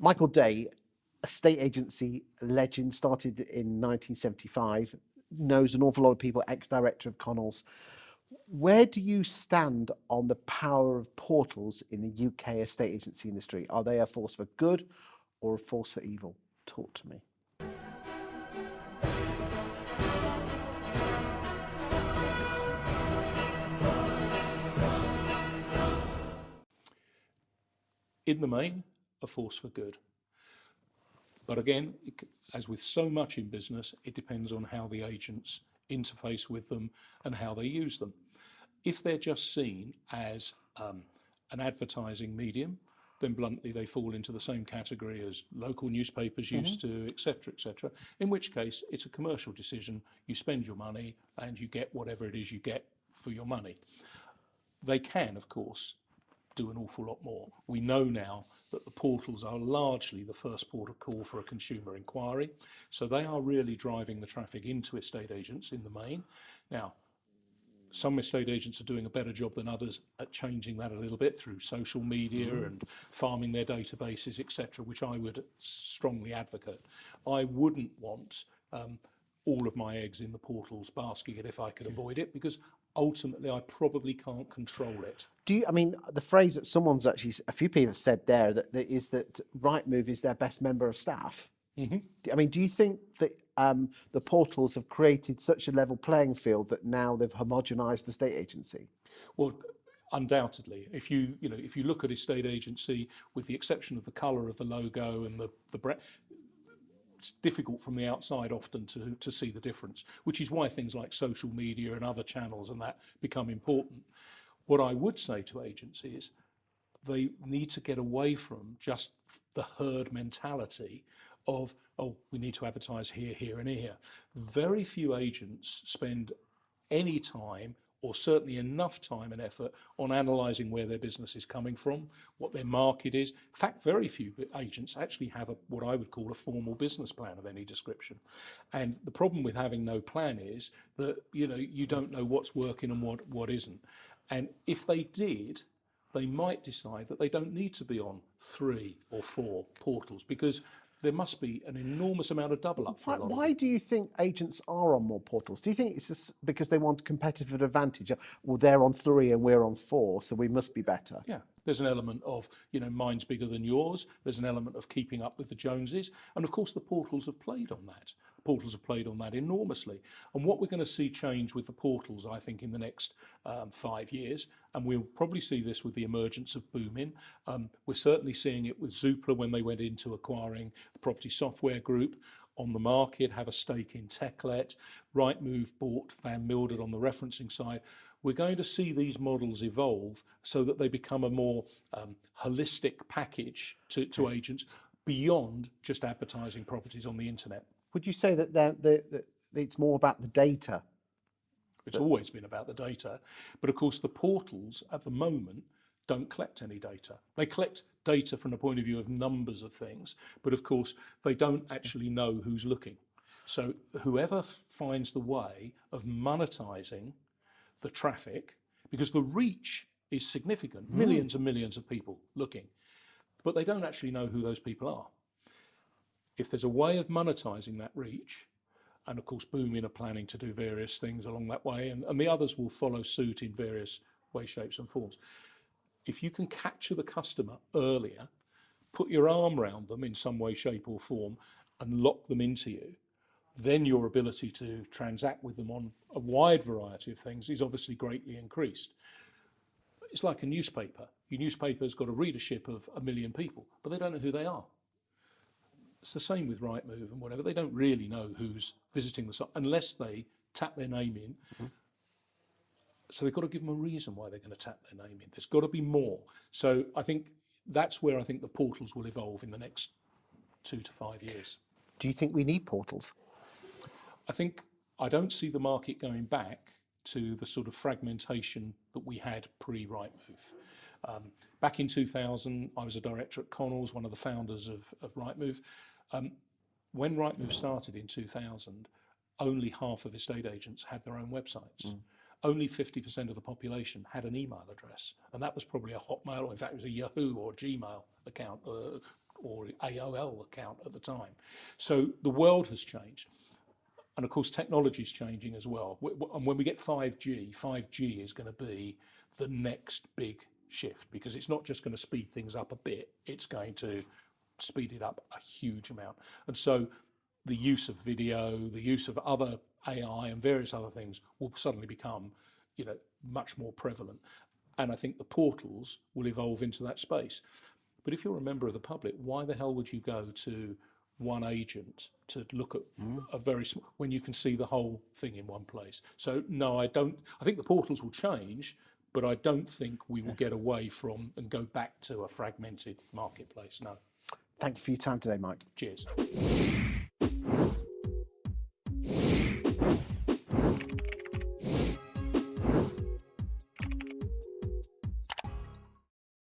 Michael Day, estate agency legend, started in 1975, knows an awful lot of people, ex-director of Connells. Where do you stand on the power of portals in the UK estate agency industry? Are they a force for good or a force for evil? Talk to me. In the main, a force for good. But again, as with so much in business, it depends on how the agents interface with them and how they use them. If they're just seen as an advertising medium, then bluntly they fall into the same category as local newspapers used to, etc., etc. In which case, it's a commercial decision. You spend your money and you get whatever it is you get for your money. They can, of course, do an awful lot more. We know now that the portals are largely the first port of call for a consumer inquiry, so they are really driving the traffic into estate agents in the main. Now, some estate agents are doing a better job than others at changing that a little bit through social media and farming their databases, etc., which I would strongly advocate. I wouldn't want all of my eggs in the portals basket if I could avoid it, because ultimately I probably can't control it. I mean, the phrase that someone's actually, a few people have said there, that is that Rightmove is their best member of staff. I mean, do you think that the portals have created such a level playing field that now they've homogenised the estate agency? Well, undoubtedly, if you look at estate agency, with the exception of the colour of the logo and the breadth, it's difficult from the outside often to see the difference, which is why things like social media and other channels and that become important. What I would say to agencies, they need to get away from just the herd mentality of, oh, we need to advertise here, here and here. Very few agents spend any time, or certainly enough time and effort, on analysing where their business is coming from, what their market is. In fact, very few agents actually have what I would call a formal business plan of any description. And the problem with having no plan is that you don't know what's working and what isn't. And if they did, they might decide that they don't need to be on 3 or 4 portals, because there must be an enormous amount of double up for a lot of them. Why do you think agents are on more portals? Do you think it's just because they want competitive advantage? Well, they're on 3 and we're on 4, so we must be better. Yeah, there's an element of, mine's bigger than yours. There's an element of keeping up with the Joneses. And of course, the portals have played on that. Portals have played on that enormously. And what we're going to see change with the portals, I think, in the next 5 years, and we'll probably see this with the emergence of Boomin. We're certainly seeing it with Zoopla when they went into acquiring the property software group. On the market, have a stake in Techlet. Rightmove bought Van Mildert on the referencing side. We're going to see these models evolve so that they become a more holistic package to agents beyond just advertising properties on the internet. Would you say that it's more about the data? It's always been about the data. But of course, the portals at the moment don't collect any data. They collect data from the point of view of numbers of things, but of course, they don't actually know who's looking. So whoever finds the way of monetizing the traffic, because the reach is significant, millions and millions of people looking, but they don't actually know who those people are. If there's a way of monetizing that reach, and of course Boomin are planning to do various things along that way, and the others will follow suit in various ways, shapes and forms. If you can capture the customer earlier, put your arm around them in some way, shape or form, and lock them into you, then your ability to transact with them on a wide variety of things is obviously greatly increased. It's like a newspaper. Your newspaper's got a readership of 1 million people, but they don't know who they are. It's the same with Rightmove and whatever. They don't really know who's visiting the site unless they tap their name in. So they've got to give them a reason why they're going to tap their name in. There's got to be more. So I think that's where I think the portals will evolve in the next 2 to 5 years. Do you think we need portals? I don't see the market going back to the sort of fragmentation that we had pre-Rightmove. Back in 2000, I was a director at Connells, one of the founders of Rightmove. When Rightmove started in 2000, only half of estate agents had their own websites. Only 50% of the population had an email address, and that was probably a Hotmail, or in fact it was a Yahoo or Gmail account, or AOL account at the time. So the world has changed. And of course, technology is changing as well. And when we get 5G is going to be the next big shift, because it's not just going to speed things up a bit, it's going to speed it up a huge amount. And so the use of video, the use of other AI and various other things will suddenly become, much more prevalent. And I think the portals will evolve into that space. But if you're a member of the public, why the hell would you go to one agent to look at a very small, when you can see the whole thing in one place? So no, I don't. I think the portals will change, but I don't think we will get away from and go back to a fragmented marketplace. No. Thank you for your time today, Mike. Cheers.